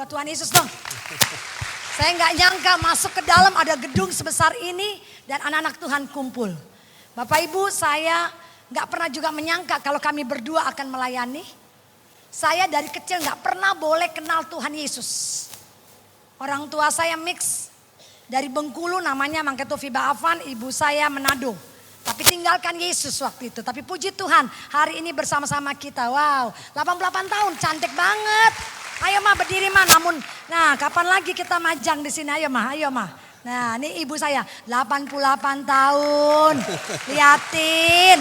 buat Tuhan Yesus dong. Saya nggak nyangka masuk ke dalam ada gedung sebesar ini dan anak-anak Tuhan kumpul. Bapak Ibu, saya nggak pernah juga menyangka kalau kami berdua akan melayani. Saya dari kecil nggak pernah boleh kenal Tuhan Yesus. Orang tua saya mix dari Bengkulu, namanya Mangketo Fiba Afan, ibu saya Manado. Tapi tinggalkan Yesus waktu itu. Tapi puji Tuhan, hari ini bersama-sama kita. Wow, 88 tahun, cantik banget. Ayo mah berdiri mah, namun nah kapan lagi kita majang di sini, ayo mah, ayo mah. Nah ini ibu saya 88 tahun, liatin.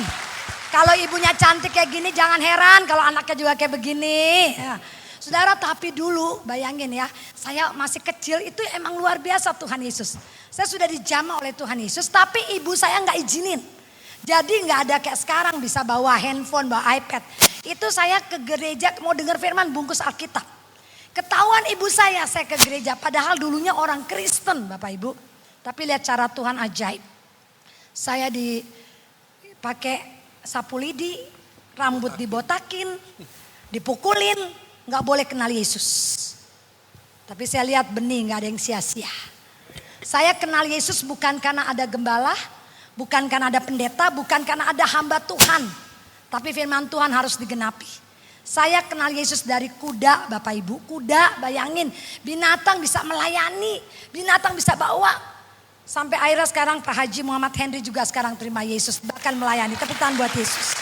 Kalau ibunya cantik kayak gini jangan heran kalau anaknya juga kayak begini. Ya. Saudara, tapi dulu bayangin ya, saya masih kecil itu emang luar biasa Tuhan Yesus. Saya sudah dijamah oleh Tuhan Yesus, tapi ibu saya nggak izinin. Jadi nggak ada kayak sekarang bisa bawa handphone, bawa iPad. Itu saya ke gereja mau dengar firman bungkus Alkitab. Ketahuan ibu saya ke gereja. Padahal dulunya orang Kristen Bapak Ibu. Tapi lihat cara Tuhan ajaib. Saya dipakai sapu lidi, rambut dibotakin, dipukulin. Gak boleh kenal Yesus. Tapi saya lihat benih gak ada yang sia-sia. Saya kenal Yesus bukan karena ada gembala. Bukan karena ada pendeta. Bukan karena ada hamba Tuhan. Tapi firman Tuhan harus digenapi. Saya kenal Yesus dari kuda Bapak Ibu. Kuda bayangin binatang bisa melayani. Binatang bisa bawa. Sampai akhirnya sekarang Pak Haji Muhammad Henry juga sekarang terima Yesus. Bahkan melayani. Tepuk tangan buat Yesus.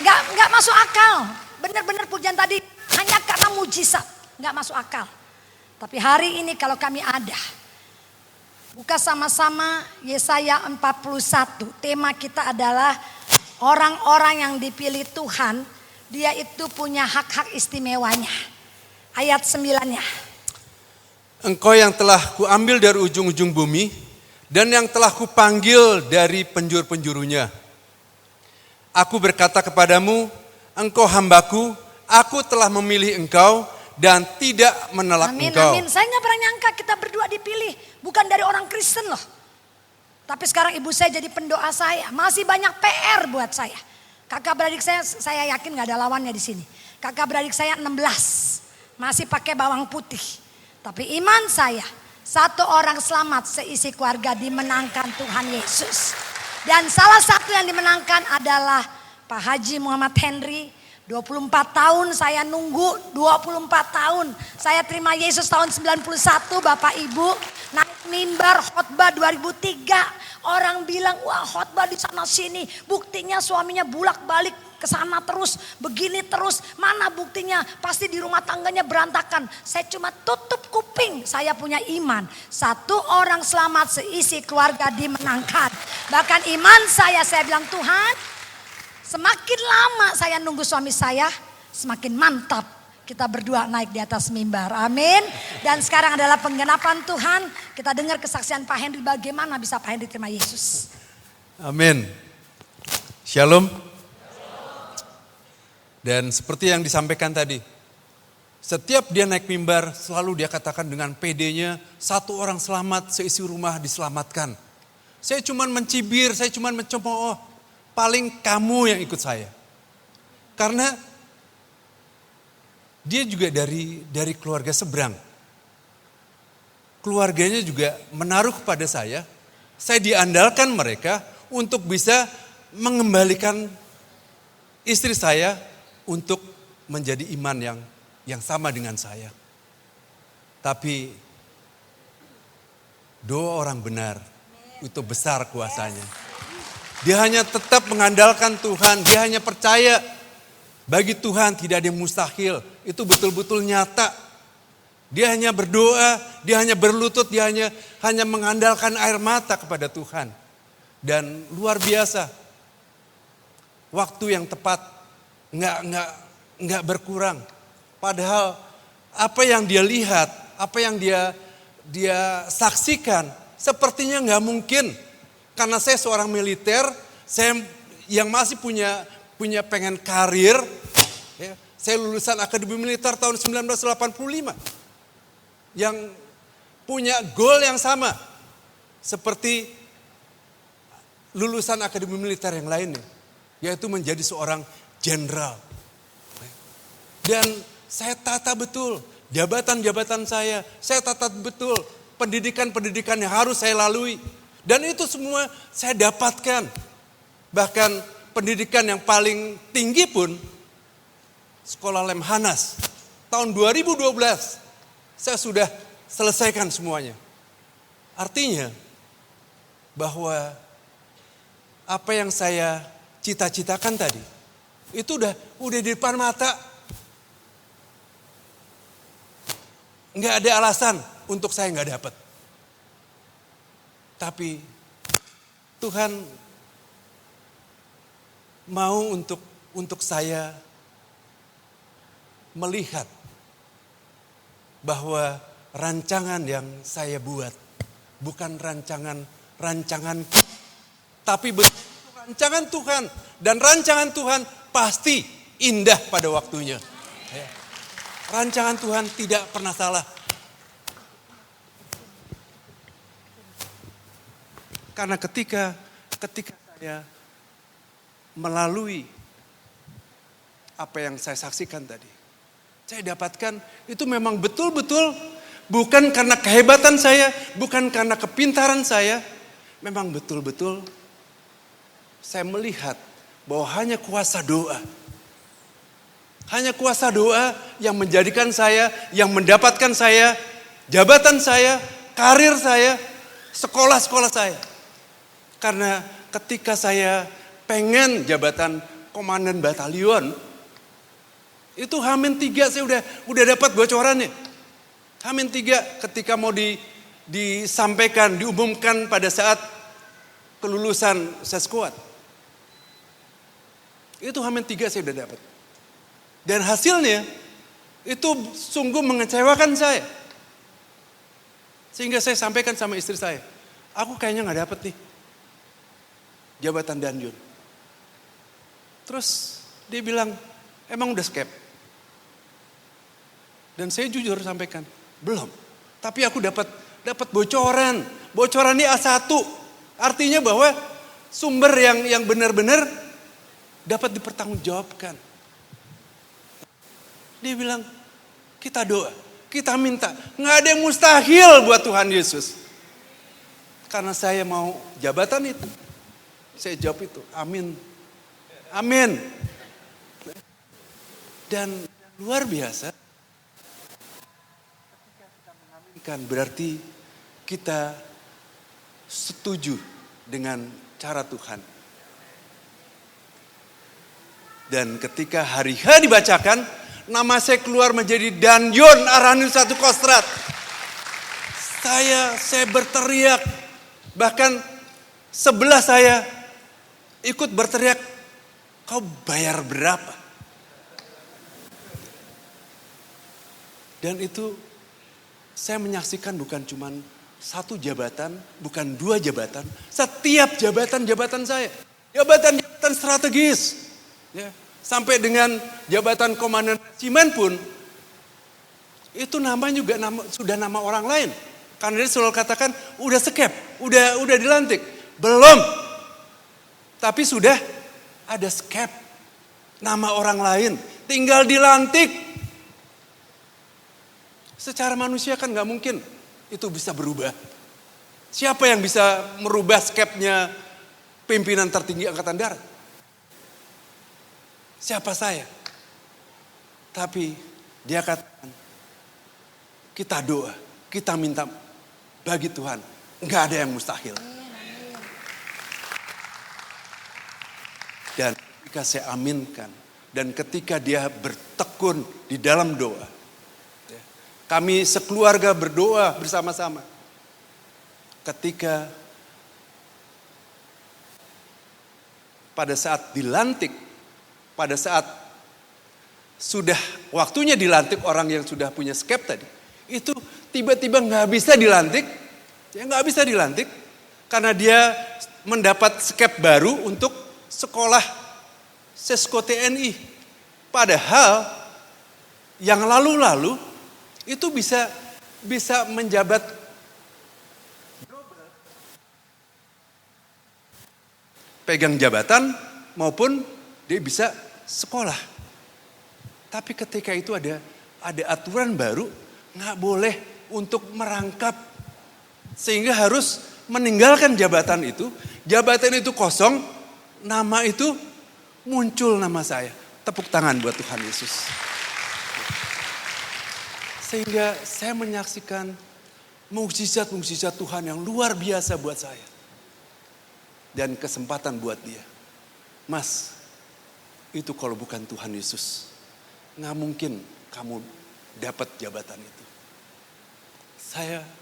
Gak masuk akal. Benar-benar pujian tadi hanya karena mujizat. Gak masuk akal. Tapi hari ini kalau kami ada. Buka sama-sama Yesaya 41. Tema kita adalah orang-orang yang dipilih Tuhan. Dia itu punya hak-hak istimewanya. Ayat 9-nya. Engkau yang telah kuambil dari ujung-ujung bumi. Dan yang telah kupanggil dari penjuru-penjurunya. Aku berkata kepadamu, engkau hambaku, aku telah memilih engkau dan tidak menolak engkau. Amin. Saya gak pernah nyangka kita berdua dipilih. Bukan dari orang Kristen loh. Tapi sekarang ibu saya jadi pendoa saya. Masih banyak PR buat saya. Kakak beradik saya yakin gak ada lawannya di sini. Kakak beradik saya 16, masih pakai bawang putih. Tapi iman saya, satu orang selamat seisi keluarga dimenangkan Tuhan Yesus. Dan salah satu yang dimenangkan adalah Pak Haji Muhammad Henry. 24 tahun saya nunggu, 24 tahun. Saya terima Yesus tahun 91 Bapak Ibu. Naik mimbar khotbah 2003. Orang bilang wah khotbah di sana sini. Buktinya suaminya bulak-balik ke sana terus. Begini terus. Mana buktinya? Pasti di rumah tangganya berantakan. Saya cuma tutup kuping. Saya punya iman. Satu orang selamat seisi keluarga dimenangkan. Bahkan iman saya bilang Tuhan. Semakin lama saya nunggu suami saya. Semakin mantap. Kita berdua naik di atas mimbar. Amin. Dan sekarang adalah penggenapan Tuhan. Kita dengar kesaksian Pak Henry. Bagaimana bisa Pak Henry terima Yesus. Amin. Shalom. Dan seperti yang disampaikan tadi. Setiap dia naik mimbar selalu dia katakan dengan PD-nya. Satu orang selamat seisi rumah diselamatkan. Saya cuma mencibir, saya cuma mencemooh. Paling kamu yang ikut saya. Karena dia juga dari keluarga seberang. Keluarganya juga menaruh kepada saya diandalkan mereka untuk bisa mengembalikan istri saya untuk menjadi iman yang sama dengan saya. Tapi doa orang benar itu besar kuasanya. Dia hanya tetap mengandalkan Tuhan, dia hanya percaya bagi Tuhan tidak ada yang mustahil. Itu betul-betul nyata. Dia hanya berdoa, dia hanya berlutut, dia hanya mengandalkan air mata kepada Tuhan. Dan luar biasa. Waktu yang tepat nggak berkurang. Padahal apa yang dia lihat, apa yang dia saksikan sepertinya nggak mungkin. Karena saya seorang militer, saya yang masih punya pengen karir, ya, saya lulusan Akademi Militer tahun 1985. Yang punya goal yang sama. Seperti lulusan Akademi Militer yang lainnya. Yaitu menjadi seorang jenderal. Dan saya tata betul. jabatan-jabatan saya catat betul, pendidikan-pendidikan yang harus saya lalui. Dan itu semua saya dapatkan. Bahkan pendidikan yang paling tinggi pun, Sekolah Lemhanas, tahun 2012, saya sudah selesaikan semuanya. Artinya, bahwa apa yang saya cita-citakan tadi, itu udah di depan mata. Nggak ada alasan untuk saya nggak dapat. Tapi Tuhan mau untuk saya melihat bahwa rancangan yang saya buat bukan rancangan, tapi rancangan Tuhan. Dan rancangan Tuhan pasti indah pada waktunya. Rancangan Tuhan tidak pernah salah. Karena ketika saya melalui apa yang saya saksikan tadi, saya dapatkan itu memang betul-betul bukan karena kehebatan saya, bukan karena kepintaran saya, memang betul-betul saya melihat bahwa hanya kuasa doa. Hanya kuasa doa yang menjadikan saya, yang mendapatkan saya, jabatan saya, karir saya, sekolah-sekolah saya. Karena ketika saya pengen jabatan komandan batalion, itu H-3 saya udah dapat bocorannya. H-3 ketika mau disampaikan, diumumkan pada saat kelulusan seskuad. Itu H-3 saya udah dapat. Dan hasilnya itu sungguh mengecewakan saya. Sehingga saya sampaikan sama istri saya, aku kayaknya gak dapet nih jabatan danjun. Terus dia bilang, emang udah skep? Dan saya jujur sampaikan, belum. Tapi aku dapat bocoran. Bocoran ini A1. Artinya bahwa sumber yang benar-benar dapat dipertanggungjawabkan. Dia bilang, kita doa, kita minta. Nggak ada yang mustahil buat Tuhan Yesus. Karena saya mau jabatan itu. Saya jawab itu, amin. Amin. Dan luar biasa, ketika kita mengaminkan berarti kita setuju dengan cara Tuhan. Dan ketika hari H dibacakan, nama saya keluar menjadi Danjon Aranil 1 Kostrat. Saya berteriak, bahkan sebelah saya ikut berteriak, kau bayar berapa? Dan itu saya menyaksikan bukan cuma satu jabatan, bukan 2 jabatan, setiap jabatan saya. Jabatan-jabatan strategis. Ya, sampai dengan jabatan komandan resimen pun, itu nama juga sudah nama orang lain. Karena dia selalu katakan, udah skep, udah dilantik. Belum. Tapi sudah ada skep. Nama orang lain. Tinggal dilantik. Secara manusia kan gak mungkin itu bisa berubah. Siapa yang bisa merubah skepnya pimpinan tertinggi Angkatan Darat? Siapa saya? Tapi dia katakan, kita doa, kita minta bagi Tuhan. Gak ada yang mustahil. Dan ketika saya aminkan, dan ketika dia bertekun di dalam doa, kami sekeluarga berdoa bersama-sama. Ketika pada saat dilantik, pada saat sudah waktunya dilantik orang yang sudah punya skep tadi, itu tiba-tiba nggak bisa dilantik, ya nggak bisa dilantik karena dia mendapat skep baru untuk sekolah Sesko TNI. Padahal yang lalu-lalu itu bisa menjabat pegang jabatan maupun dia bisa sekolah. Tapi ketika itu ada aturan baru nggak boleh untuk merangkap. Sehingga harus meninggalkan jabatan itu. Jabatan itu kosong, nama itu muncul nama saya. Tepuk tangan buat Tuhan Yesus. Sehingga saya menyaksikan mukjizat-mukjizat Tuhan yang luar biasa buat saya. Dan kesempatan buat dia. Mas, itu kalau bukan Tuhan Yesus, nggak mungkin kamu dapat jabatan itu.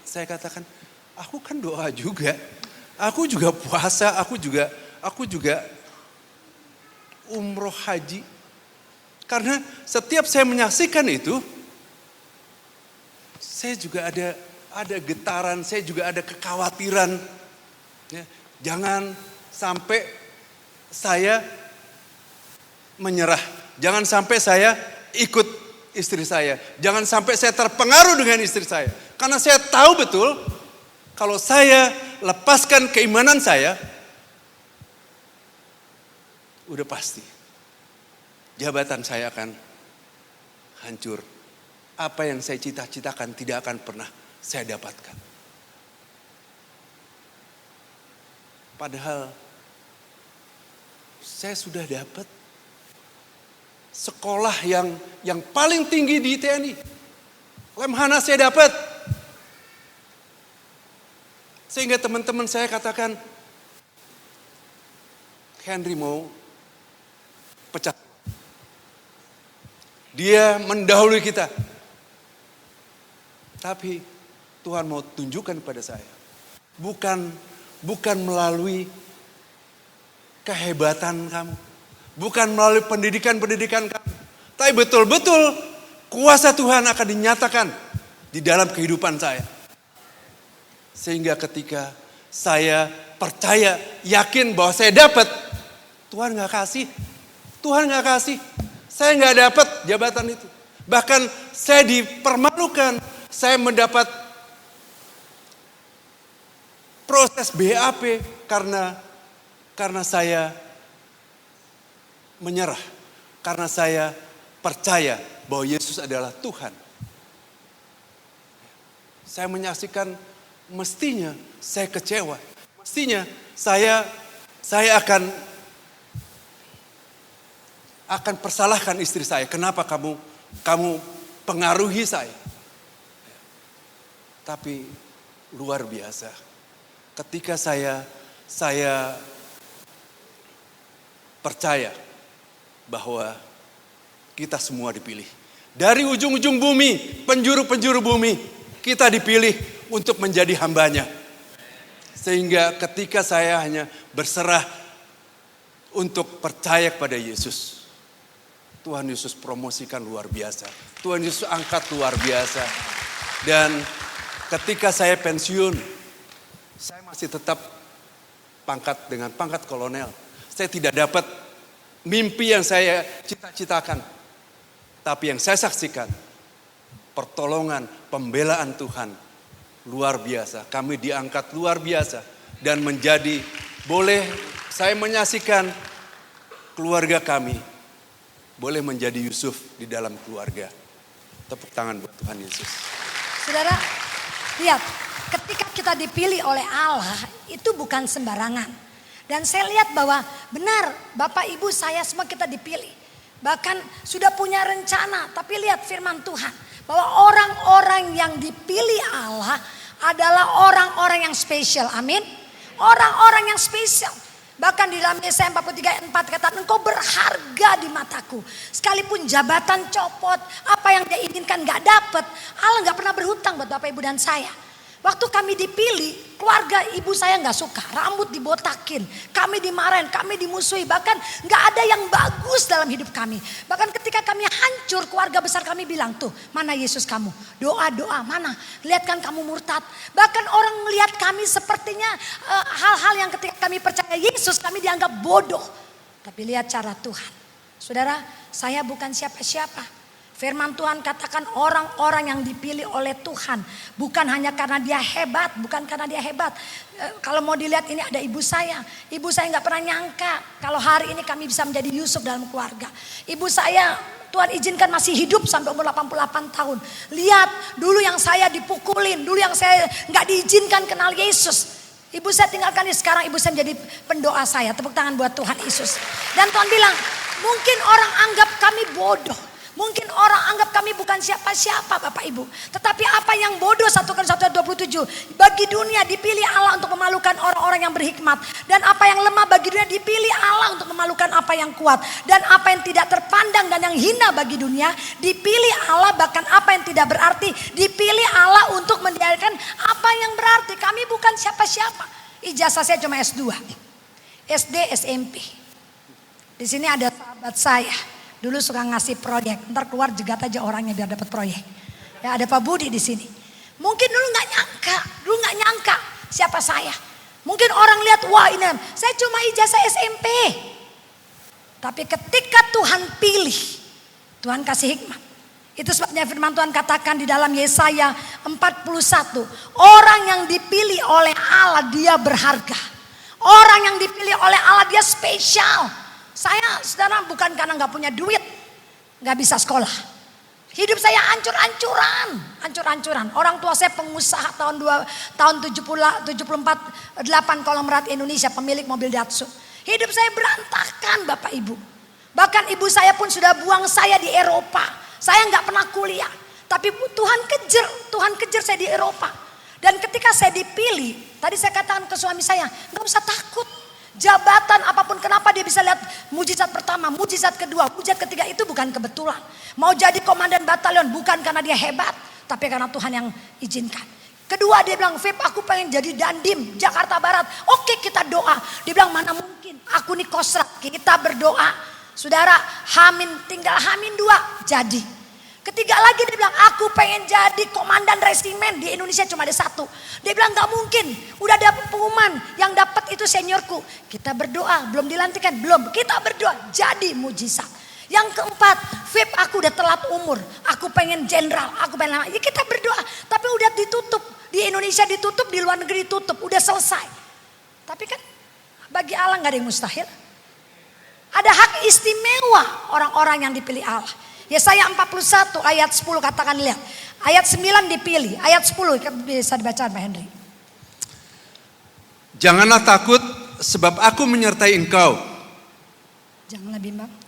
Saya katakan, aku kan doa juga. Aku juga puasa, aku juga umroh haji. Karena setiap saya menyaksikan itu, saya juga ada getaran, saya juga ada kekhawatiran. Ya, jangan sampai saya menyerah. Jangan sampai saya ikut istri saya. Jangan sampai saya terpengaruh dengan istri saya. Karena saya tahu betul, kalau saya lepaskan keimanan saya, udah pasti jabatan saya akan hancur. Apa yang saya cita-citakan tidak akan pernah saya dapatkan. Padahal saya sudah dapat sekolah yang paling tinggi di TNI. Lemhana saya dapat. Sehingga teman-teman saya katakan, Henry mau pecat. Dia mendahului kita. Tapi Tuhan mau tunjukkan pada saya. Bukan melalui kehebatan kamu. Bukan melalui pendidikan kamu. Tapi betul-betul kuasa Tuhan akan dinyatakan di dalam kehidupan saya. Sehingga ketika saya percaya, yakin bahwa saya dapat, Tuhan gak kasih. Tuhan gak kasih. Saya gak dapat jabatan itu. Bahkan saya dipermalukan. Saya mendapat proses BAP karena saya menyerah. Karena saya percaya bahwa Yesus adalah Tuhan. Saya menyaksikan mestinya saya kecewa. Mestinya saya akan persalahkan istri saya. Kenapa kamu pengaruhi saya? Tapi luar biasa. Ketika saya percaya bahwa kita semua dipilih. Dari ujung-ujung bumi, penjuru-penjuru bumi, kita dipilih untuk menjadi hambanya. Sehingga ketika saya hanya berserah untuk percaya kepada Yesus, Tuhan Yesus promosikan luar biasa. Tuhan Yesus angkat luar biasa. Dan ketika saya pensiun, saya masih tetap dengan pangkat kolonel. Saya tidak dapat mimpi yang saya cita-citakan. Tapi yang saya saksikan, pertolongan, pembelaan Tuhan luar biasa. Kami diangkat luar biasa. Dan saya menyaksikan keluarga kami boleh menjadi Yusuf di dalam keluarga. Tepuk tangan buat Tuhan Yesus. Saudara, lihat, ketika kita dipilih oleh Allah, itu bukan sembarangan. Dan saya lihat bahwa benar Bapak Ibu saya semua kita dipilih. Bahkan sudah punya rencana. Tapi lihat firman Tuhan. Bahwa orang-orang yang dipilih Allah adalah orang-orang yang spesial. Amin. Orang-orang yang spesial. Bahkan di dalam Yesaya 43:4 kata, engkau berharga di mataku. Sekalipun jabatan copot, apa yang dia inginkan gak dapet. Allah gak pernah berhutang buat Bapak Ibu dan saya. Waktu kami dipilih, keluarga ibu saya gak suka. Rambut dibotakin, kami dimarahin, kami dimusuhi. Bahkan gak ada yang bagus dalam hidup kami. Bahkan ketika kami hancur, keluarga besar kami bilang, tuh mana Yesus kamu? Doa-doa mana? Lihat kan kamu murtad. Bahkan orang melihat kami sepertinya hal-hal yang ketika kami percaya Yesus, kami dianggap bodoh. Tapi lihat cara Tuhan. Saudara, saya bukan siapa-siapa. Firman Tuhan katakan orang-orang yang dipilih oleh Tuhan. Bukan hanya karena dia hebat. Bukan karena dia hebat. Kalau mau dilihat ini ada ibu saya. Ibu saya gak pernah nyangka kalau hari ini kami bisa menjadi Yusuf dalam keluarga. Ibu saya Tuhan izinkan masih hidup sampai umur 88 tahun. Lihat, dulu yang saya dipukulin, dulu yang saya nggak diizinkan kenal Yesus. Ibu saya tinggalkan ini, sekarang ibu saya menjadi pendoa saya. Tepuk tangan buat Tuhan Yesus. Dan Tuhan bilang, mungkin orang anggap kami bodoh. Mungkin orang anggap kami bukan siapa-siapa Bapak Ibu. Tetapi apa yang bodoh 1 Korintus 1:27. Bagi dunia dipilih Allah untuk memalukan orang-orang yang berhikmat. Dan apa yang lemah bagi dunia dipilih Allah untuk memalukan apa yang kuat. Dan apa yang tidak terpandang dan yang hina bagi dunia dipilih Allah, bahkan apa yang tidak berarti dipilih Allah untuk menjadikan apa yang berarti. Kami bukan siapa-siapa. Ijazah saya cuma S2. SD, SMP. Di sini ada sahabat saya. Dulu suka ngasih proyek, ntar keluar jegat aja orangnya biar dapat proyek. Ya ada Pak Budi di sini. Mungkin dulu nggak nyangka siapa saya. Mungkin orang lihat, wah ini saya cuma ijazah SMP. Tapi ketika Tuhan pilih, Tuhan kasih hikmat. Itu sebabnya firman Tuhan katakan di dalam Yesaya 41. Orang yang dipilih oleh Allah dia berharga. Orang yang dipilih oleh Allah dia spesial. Saya saudara bukan karena nggak punya duit, nggak bisa sekolah. Hidup saya hancur-hancuran. Orang tua saya pengusaha tahun 74 8 konglomerat Indonesia, pemilik mobil Datsun. Hidup saya berantakan Bapak Ibu. Bahkan ibu saya pun sudah buang saya di Eropa. Saya nggak pernah kuliah. Tapi Tuhan kejar saya di Eropa. Dan ketika saya dipilih, tadi saya katakan ke suami saya, nggak usah takut. Jabatan apapun, kenapa dia bisa lihat mujizat pertama, mujizat kedua, mujizat ketiga itu bukan kebetulan. Mau jadi komandan batalion bukan karena dia hebat, tapi karena Tuhan yang izinkan. Kedua dia bilang, Feb aku pengen jadi Dandim Jakarta Barat. Oke kita doa. Dia bilang mana mungkin, aku nih kosrat, kita berdoa. Saudara tinggal Hamin 2 jadi. Ketiga lagi dia bilang aku pengen jadi komandan resimen, di Indonesia cuma ada 1. Dia bilang gak mungkin, udah ada pengumuman, yang dapat itu seniorku. Kita berdoa, belum dilantikan, belum. Kita berdoa, jadi mujizat. Yang keempat, Feb aku udah telat umur, aku pengen jenderal, aku pengen lama. Ya kita berdoa, tapi udah ditutup. Di Indonesia ditutup, di luar negeri ditutup, udah selesai. Tapi kan bagi Allah gak ada yang mustahil. Ada hak istimewa orang-orang yang dipilih Allah. Yesaya 41 ayat 10 katakan lihat. Ayat 9 dipilih, ayat 10 bisa dibaca Pak Henry. Janganlah takut sebab aku menyertai engkau.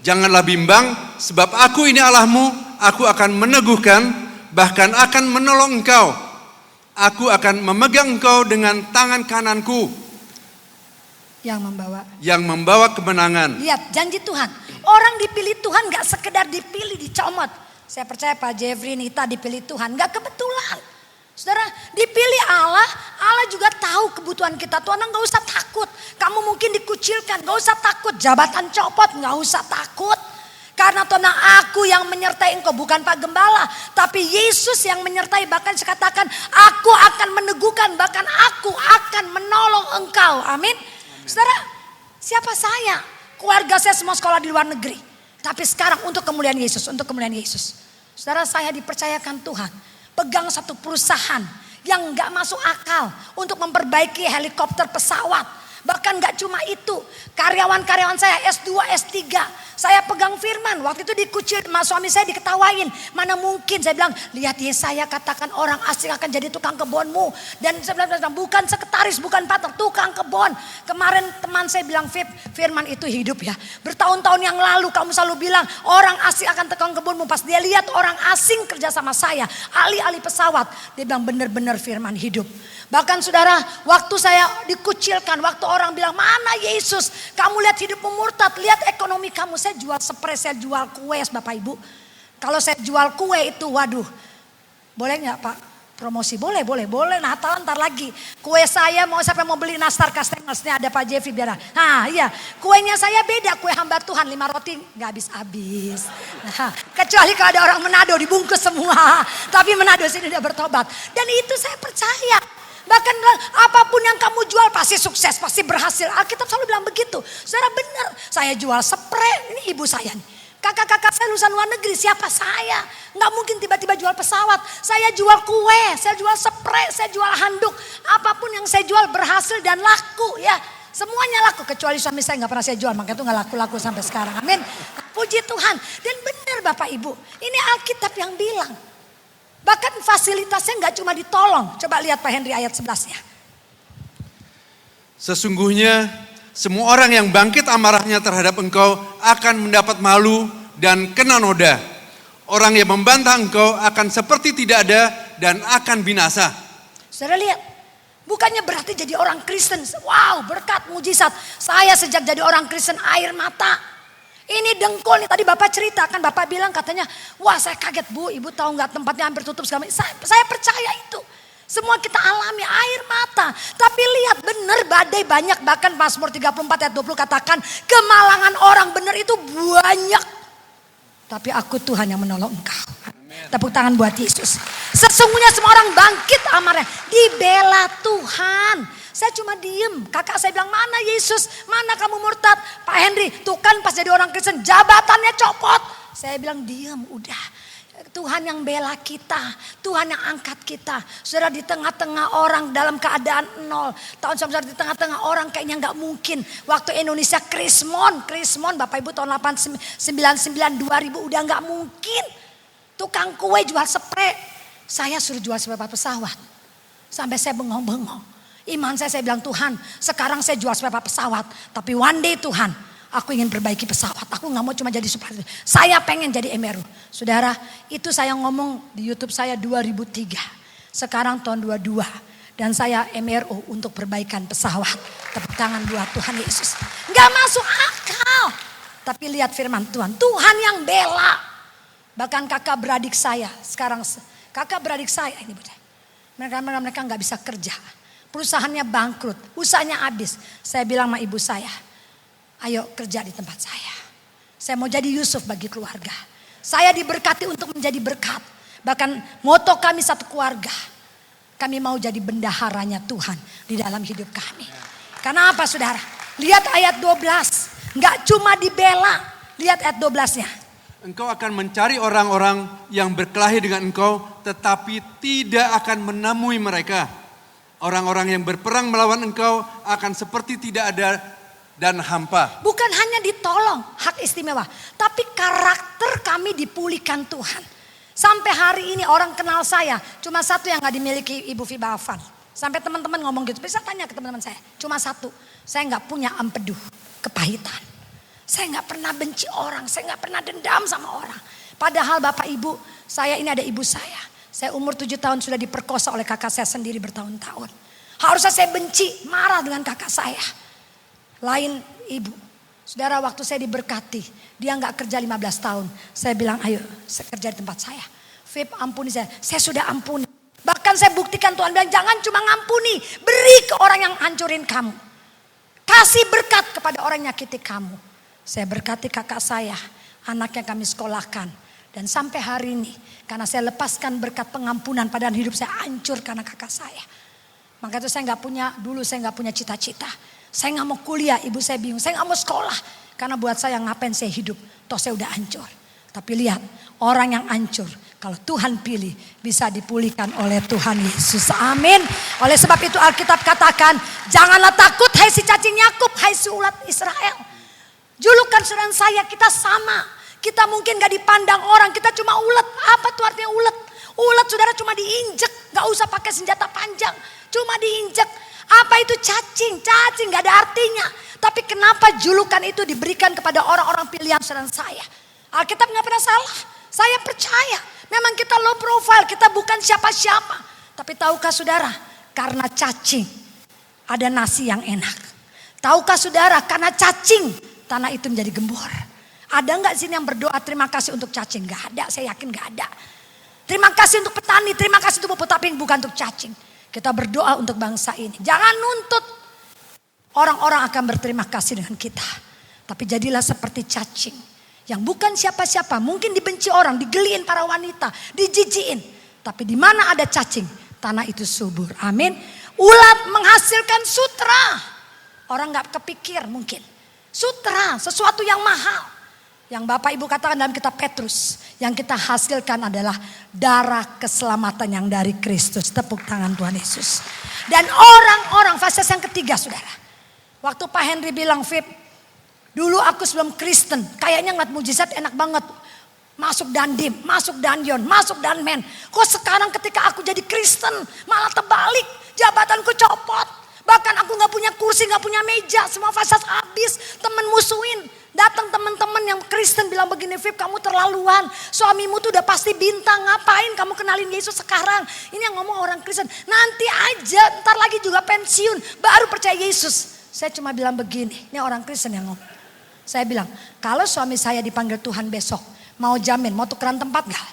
Janganlah bimbang sebab aku ini Allahmu, aku akan meneguhkan bahkan akan menolong engkau. Aku akan memegang engkau dengan tangan kananku. Yang membawa kemenangan. Lihat janji Tuhan. Orang dipilih Tuhan gak sekedar dipilih dicomot. Saya percaya Pak Jeffrey Nita dipilih Tuhan gak kebetulan. Saudara dipilih Allah, Allah juga tahu kebutuhan kita. Tuhan gak usah takut. Kamu mungkin dikucilkan, gak usah takut. Jabatan copot, gak usah takut. Karena Tuhan aku yang menyertai engkau, bukan Pak Gembala. Tapi Yesus yang menyertai, bahkan saya katakan aku akan meneguhkan, bahkan aku akan menolong engkau. Amin. Saudara siapa saya? Keluarga saya semua sekolah di luar negeri. Tapi sekarang untuk kemuliaan Yesus. Saudara saya dipercayakan Tuhan. Pegang satu perusahaan yang gak masuk akal. Untuk memperbaiki helikopter pesawat. Bahkan gak cuma itu. Karyawan-karyawan saya S2, S3. Saya pegang firman. Waktu itu dikucil, suami saya diketawain. Mana mungkin, saya bilang, lihat Yesaya katakan orang asing akan jadi tukang kebunmu. Dan saya bilang, bukan sekretaris, bukan partner, tukang kebun. Kemarin teman saya bilang, firman itu hidup ya. Bertahun-tahun yang lalu kamu selalu bilang, orang asing akan tukang kebunmu. Pas dia lihat orang asing kerja sama saya, alih-alih pesawat. Dia bilang benar-benar firman hidup. Bahkan saudara, waktu saya dikucilkan, waktu orang bilang, mana Yesus? Kamu lihat hidupmu murtad, lihat ekonomi kamu. Saya jual spray, saya jual kue Bapak Ibu. Kalau saya jual kue itu, waduh. Boleh gak Pak? Promosi, boleh. Natal ntar lagi. Kue saya, siapa mau beli nastar kastengelsnya ada Pak Jeffrey biar. Nah iya, kuenya saya beda, kue hamba Tuhan 5 roti gak habis-habis. Nah, kecuali kalau ada orang Manado dibungkus semua. Tapi Manado sini udah bertobat. Dan itu saya percaya. Bahkan apapun yang kamu jual pasti sukses, pasti berhasil. Alkitab selalu bilang begitu. Saudara benar, saya jual spray, ini ibu saya nih. Kakak-kakak saya lulusan luar negeri, siapa saya? Nggak mungkin tiba-tiba jual pesawat. Saya jual kue, saya jual spray, saya jual handuk. Apapun yang saya jual berhasil dan laku ya. Semuanya laku, kecuali suami saya nggak pernah saya jual, makanya itu nggak laku-laku sampai sekarang. Amin. Puji Tuhan. Dan benar Bapak Ibu, ini Alkitab yang bilang. Bahkan fasilitasnya nggak cuma ditolong. Coba lihat Pak Henry ayat 11-nya. Sesungguhnya semua orang yang bangkit amarahnya terhadap engkau akan mendapat malu dan kena noda. Orang yang membantah engkau akan seperti tidak ada dan akan binasa. Saudara lihat, bukannya berarti jadi orang Kristen. Wow, berkat mujizat. Saya sejak jadi orang Kristen air mata. Ini dengkul nih, tadi Bapak cerita kan, Bapak bilang katanya, wah saya kaget Bu, Ibu tahu nggak tempatnya hampir tutup segala macam. Saya percaya itu. Semua kita alami air mata. Tapi lihat benar badai banyak, bahkan Mazmur 34 ayat 20 katakan, kemalangan orang benar itu banyak. Tapi aku Tuhan yang menolong engkau. Tepuk tangan buat Yesus. Sesungguhnya semua orang bangkit amarnya, dibela Tuhan. Saya cuma diem. Kakak saya bilang, mana Yesus? Mana kamu murtad? Pak Henry, tuh kan pas jadi orang Kristen jabatannya copot. Saya bilang diem, udah. Tuhan yang bela kita. Tuhan yang angkat kita. Saudara di tengah-tengah orang dalam keadaan nol. Tahun saudara di tengah-tengah orang kayaknya gak mungkin. Waktu Indonesia Krismon Bapak Ibu tahun 99 2000 udah gak mungkin. Tukang kue jual spray. Saya suruh jual spray pesawat. Sampai saya bengong-bengong. Iman saya bilang Tuhan sekarang saya jual spare pesawat. Tapi one day Tuhan aku ingin perbaiki pesawat. Aku gak mau cuma jadi supplier. Saya pengen jadi MRO. Saudara itu saya ngomong di YouTube saya 2003. Sekarang tahun 22. Dan saya MRO untuk perbaikan pesawat. Tepuk tangan buat Tuhan Yesus. Gak masuk akal. Tapi lihat firman Tuhan. Tuhan yang bela. Bahkan kakak beradik saya. Sekarang kakak beradik saya ini. Mereka gak bisa kerja. Perusahaannya bangkrut, usahanya habis. Saya bilang sama ibu saya, ayo kerja di tempat saya. Saya mau jadi Yusuf bagi keluarga. Saya diberkati untuk menjadi berkat. Bahkan moto kami satu keluarga. Kami mau jadi bendaharanya Tuhan di dalam hidup kami. Karena apa saudara? Lihat ayat 12. Nggak cuma dibela. Lihat ayat 12-nya. Engkau akan mencari orang-orang yang berkelahi dengan engkau, tetapi tidak akan menemui mereka. Orang-orang yang berperang melawan engkau akan seperti tidak ada dan hampa. Bukan hanya ditolong, hak istimewa. Tapi karakter kami dipulihkan Tuhan. Sampai hari ini orang kenal saya. Cuma satu yang gak dimiliki Ibu Fiba Afan. Sampai teman-teman ngomong gitu. Bisa tanya ke teman-teman saya. Cuma satu. Saya gak punya empeduh, kepahitan. Saya gak pernah benci orang. Saya gak pernah dendam sama orang. Padahal Bapak Ibu, saya ini ada ibu saya. Saya umur 7 tahun sudah diperkosa oleh kakak saya sendiri bertahun-tahun. Harusnya saya benci, marah dengan kakak saya. Lain ibu. Saudara waktu saya diberkati, dia gak kerja 15 tahun. Saya bilang ayo saya kerja di tempat saya. Fib ampuni saya sudah ampuni. Bahkan saya buktikan Tuhan bilang jangan cuma ngampuni. Beri ke orang yang hancurin kamu. Kasih berkat kepada orang yang nyakiti kamu. Saya berkati kakak saya, anaknya kami sekolahkan. Dan sampai hari ini, karena saya lepaskan berkat pengampunan pada hidup saya hancur karena kakak saya. Maka itu saya dulu saya nggak punya cita-cita. Saya nggak mau kuliah, ibu saya bingung. Saya nggak mau sekolah, karena buat saya ngapain saya hidup, toh saya udah hancur. Tapi lihat, orang yang hancur, kalau Tuhan pilih, bisa dipulihkan oleh Tuhan Yesus. Amin. Oleh sebab itu Alkitab katakan, janganlah takut hai si cacing Yakub, hai si ulat Israel. Julukan saudara saya kita sama. Kita mungkin gak dipandang orang, kita cuma ulet. Apa tuh artinya ulet? Ulet saudara cuma diinjek, gak usah pakai senjata panjang. Cuma diinjek. Apa itu cacing? Cacing gak ada artinya. Tapi kenapa julukan itu diberikan kepada orang-orang pilihan saudara saya? Alkitab gak pernah salah. Saya percaya. Memang kita low profile, kita bukan siapa-siapa. Tapi tahukah saudara? Karena cacing ada nasi yang enak. Tahukah saudara? Karena cacing tanah itu menjadi gembur. Ada nggak sini yang berdoa terima kasih untuk cacing? Gak ada, saya yakin gak ada. Terima kasih untuk petani, terima kasih untuk pupuk, tapi bukan untuk cacing. Kita berdoa untuk bangsa ini. Jangan nuntut orang-orang akan berterima kasih dengan kita. Tapi jadilah seperti cacing. Yang bukan siapa-siapa, mungkin dibenci orang, digeliin para wanita, dijijiin. Tapi di mana ada cacing, tanah itu subur. Amin. Ulat menghasilkan sutra. Orang gak kepikir mungkin. Sutra, sesuatu yang mahal. Yang Bapak Ibu katakan dalam kitab Petrus. Yang kita hasilkan adalah darah keselamatan yang dari Kristus. Tepuk tangan Tuhan Yesus. Dan orang-orang fase yang ketiga saudara. Waktu Pak Henry bilang Fib, Dulu aku sebelum Kristen, kayaknya ngeliat mujizat enak banget. Masuk Dandim, masuk Dandion, masuk Danmen. Kok sekarang ketika aku jadi Kristen malah terbalik. Jabatanku copot. Bahkan aku gak punya kursi, gak punya meja. Semua fasilitas habis. Temen musuhin. Datang teman-teman yang Kristen bilang begini, Vip kamu terlaluan. Suamimu tuh udah pasti bintang. Ngapain kamu kenalin Yesus sekarang? Ini yang ngomong orang Kristen. Nanti aja, ntar lagi juga pensiun. Baru percaya Yesus. Saya cuma bilang begini. Ini orang Kristen yang ngomong. Saya bilang, kalau suami saya dipanggil Tuhan besok. Mau jamin, mau tukeran tempat gak?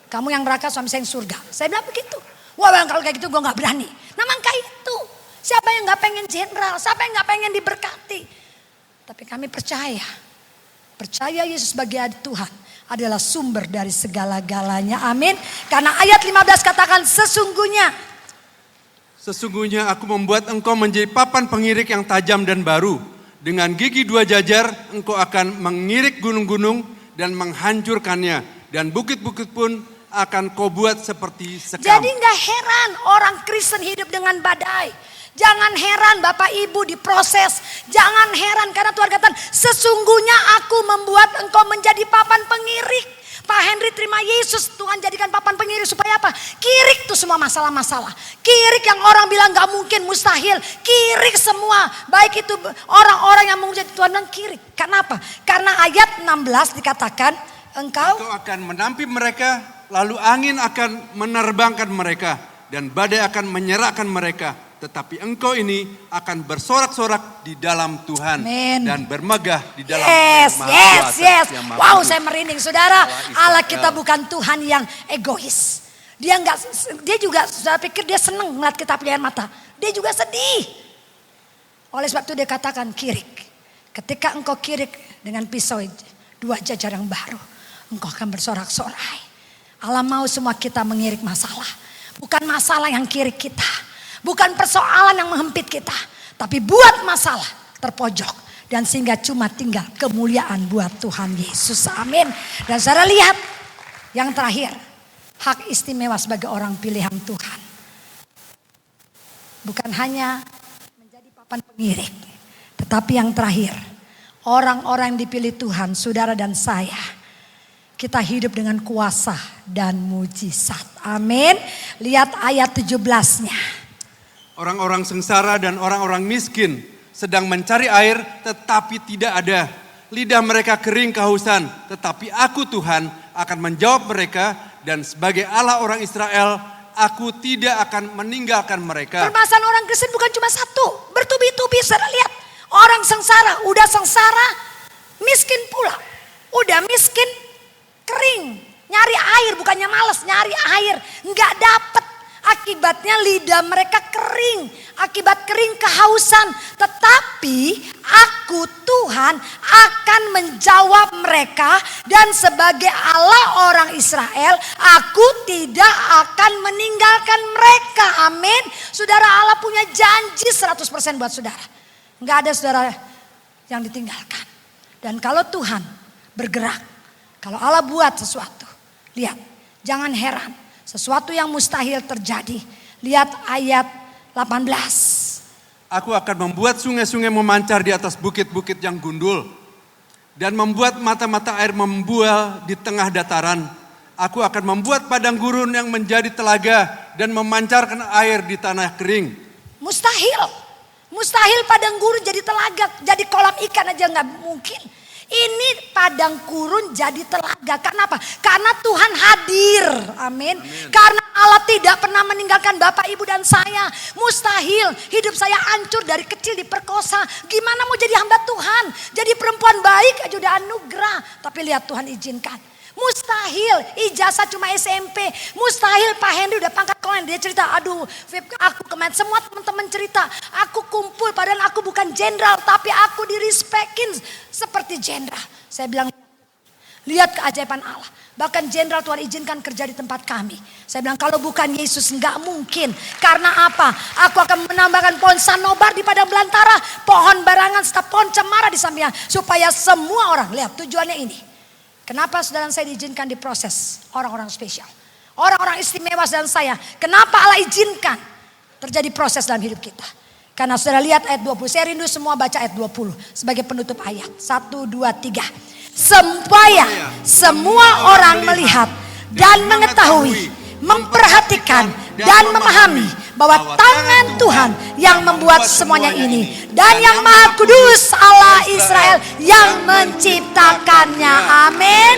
Kamu yang neraka, suami saya yang surga. Saya bilang begitu. Wah kalau kayak gitu gue gak berani. Nah maka itu. Siapa yang gak pengen jenderal? Siapa yang gak pengen diberkati? Tapi kami percaya. Percaya Yesus sebagai Tuhan adalah sumber dari segala-galanya. Amin. Karena ayat 15 katakan sesungguhnya. Sesungguhnya aku membuat engkau menjadi papan pengirik yang tajam dan baru. Dengan gigi 2 jajar engkau akan mengirik gunung-gunung dan menghancurkannya. Dan bukit-bukit pun akan kau buat seperti sekam. Jadi gak heran orang Kristen hidup dengan badai. Jangan heran Bapak Ibu diproses. Jangan heran karena Tuhan katakan sesungguhnya aku membuat engkau menjadi papan pengirik. Pak Henry terima Yesus, Tuhan jadikan papan pengirik supaya apa? Kirik tuh semua masalah-masalah. Kirik yang orang bilang gak mungkin, mustahil. Kirik semua. Baik itu orang-orang yang mau jadi Tuhan bilang kirik. Kenapa? Karena ayat 16 dikatakan engkau akan menampi mereka, lalu angin akan menerbangkan mereka. Dan badai akan menyerahkan mereka. Tetapi engkau ini akan bersorak-sorak di dalam Tuhan. Amen. Dan bermegah di dalam Yes. Yang Maha Wow, Kudus. saya merinding. Saudara, Allah kita bukan Tuhan yang egois. Dia juga, saudara pikir dia senang melihat kita punya air mata. Dia juga sedih. Oleh sebab itu dia katakan kirik. Ketika engkau kirik dengan pisau 2 jajar yang baru, engkau akan bersorak-sorai. Allah mau semua kita mengirik masalah. Bukan masalah yang kirik kita. Bukan persoalan yang menghempit kita. Tapi buat masalah terpojok. Dan sehingga cuma tinggal kemuliaan buat Tuhan Yesus. Amin. Dan saudara lihat. Yang terakhir. Hak istimewa sebagai orang pilihan Tuhan. Bukan hanya menjadi papan pengirik. Tetapi yang terakhir. Orang-orang yang dipilih Tuhan. Saudara dan saya. Kita hidup dengan kuasa dan mujizat. Amin. Lihat ayat 17-nya. Orang-orang sengsara dan orang-orang miskin sedang mencari air tetapi tidak ada. Lidah mereka kering kehausan, tetapi aku Tuhan akan menjawab mereka dan sebagai Allah orang Israel, aku tidak akan meninggalkan mereka. Permasalahan orang Kristen bukan cuma satu, bertubi-tubi. Saudara lihat, orang sengsara, udah sengsara, miskin pula. Udah miskin, kering, nyari air, bukannya malas, nyari air, nggak dapet. Akibatnya lidah mereka kering. Akibat kering kehausan. Tetapi aku Tuhan akan menjawab mereka. Dan sebagai Allah orang Israel. Aku tidak akan meninggalkan mereka. Amin. Saudara, Allah punya janji 100% buat saudara. Nggak ada saudara yang ditinggalkan. Dan kalau Tuhan bergerak. Kalau Allah buat sesuatu. Lihat, jangan heran. Sesuatu yang mustahil terjadi. Lihat ayat 18. Aku akan membuat sungai-sungai memancar di atas bukit-bukit yang gundul. Dan membuat mata-mata air membual di tengah dataran. Aku akan membuat padang gurun yang menjadi telaga. Dan memancarkan air di tanah kering. Mustahil. Mustahil padang gurun jadi telaga. Jadi kolam ikan aja gak mungkin. Ini padang gurun jadi telaga. Karena apa? Karena Tuhan hadir. Amin. Karena Allah tidak pernah meninggalkan Bapak, Ibu dan saya. Mustahil hidup saya hancur dari kecil diperkosa. Gimana mau jadi hamba Tuhan? Jadi perempuan baik aja udah anugerah. Tapi lihat Tuhan izinkan. Mustahil ijazah cuma SMP. Mustahil Pak Henry udah pangkat kolen. Dia cerita, aduh Vip, aku kemarin semua teman-teman cerita. Aku kumpul padahal aku bukan jenderal. Tapi aku direspekin seperti jenderal. Saya bilang, lihat keajaiban Allah. Bahkan jenderal Tuhan izinkan kerja di tempat kami. Saya bilang kalau bukan Yesus nggak mungkin. Karena apa? Aku akan menambahkan pohon sanobar di padang belantara. Pohon barangan serta pohon cemara di sampingnya. Supaya semua orang, lihat tujuannya ini. Kenapa saudara saya diizinkan diproses orang-orang spesial. Orang-orang istimewa saudara saya. Kenapa Allah izinkan terjadi proses dalam hidup kita. Karena saudara lihat ayat 20. Saya rindu semua baca ayat 20 sebagai penutup ayat. 1, 2, 3. Supaya semua orang melihat dan mengetahui, memperhatikan dan memahami bahwa tangan Tuhan yang membuat semuanya ini, dan yang Maha Kudus Allah Israel yang menciptakannya. Amin.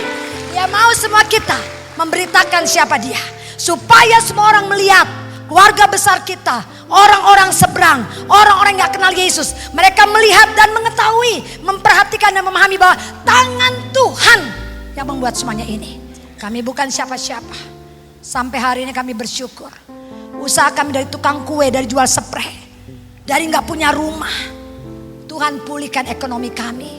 Ya, mau semua kita memberitakan siapa Dia, supaya semua orang melihat, keluarga besar kita, orang-orang seberang, orang-orang yang gak kenal Yesus, mereka melihat dan mengetahui, memperhatikan dan memahami bahwa tangan Tuhan yang membuat semuanya ini. Kami bukan siapa-siapa. Sampai hari ini kami bersyukur. Usaha kami dari tukang kue, dari jual spray, dari gak punya rumah, Tuhan pulihkan ekonomi kami.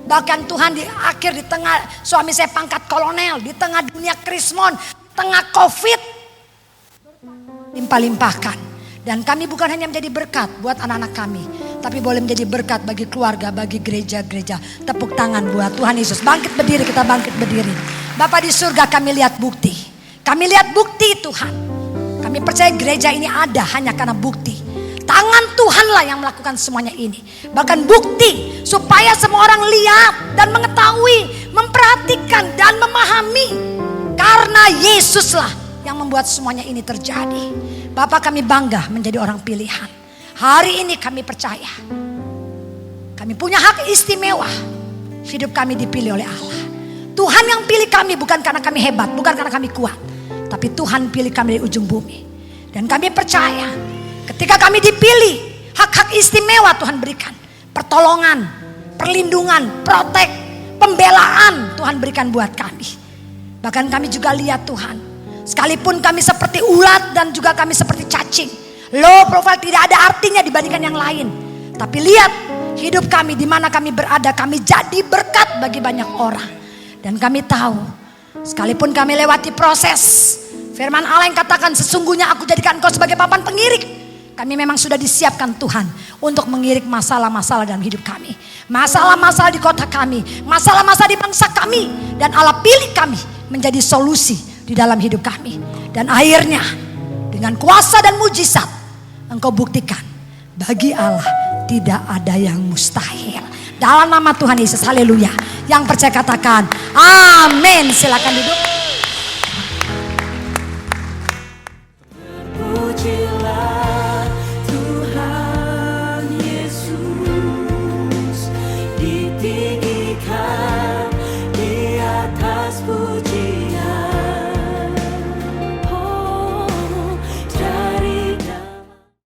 Bahkan Tuhan di tengah suami saya pangkat kolonel, di tengah dunia krismon, tengah COVID, limpah-limpahkan. Dan kami bukan hanya menjadi berkat buat anak-anak kami, tapi boleh menjadi berkat bagi keluarga, bagi gereja-gereja. Tepuk tangan buat Tuhan Yesus. Bangkit berdiri, kita bangkit berdiri. Bapak di surga, kami lihat bukti. Kami lihat bukti Tuhan. Kami percaya gereja ini ada hanya karena bukti. Tangan Tuhanlah yang melakukan semuanya ini. Bahkan bukti supaya semua orang lihat dan mengetahui, memperhatikan dan memahami. Karena Yesuslah yang membuat semuanya ini terjadi. Bapak, kami bangga menjadi orang pilihan. Hari ini kami percaya kami punya hak istimewa. Hidup kami dipilih oleh Allah. Tuhan yang pilih kami bukan karena kami hebat, bukan karena kami kuat, tapi Tuhan pilih kami dari ujung bumi. Dan kami percaya ketika kami dipilih, hak-hak istimewa Tuhan berikan. Pertolongan, perlindungan, protek, pembelaan Tuhan berikan buat kami. Bahkan kami juga lihat Tuhan, sekalipun kami seperti ulat dan juga kami seperti cacing, low profile, tidak ada artinya dibandingkan yang lain. Tapi lihat hidup kami, di mana kami berada, kami jadi berkat bagi banyak orang. Dan kami tahu, sekalipun kami lewati proses, firman Allah yang katakan, sesungguhnya aku jadikan engkau sebagai papan pengirik. Kami memang sudah disiapkan Tuhan untuk mengirik masalah-masalah dalam hidup kami. Masalah-masalah di kota kami, masalah-masalah di bangsa kami. Dan Allah pilih kami menjadi solusi di dalam hidup kami. Dan akhirnya dengan kuasa dan mujizat, engkau buktikan bagi Allah tidak ada yang mustahil. Dalam nama Tuhan Yesus, haleluya. Yang percaya katakan amin. Silakan duduk. Terpujilah Tuhan Yesus, ditinggikan di atas pujian.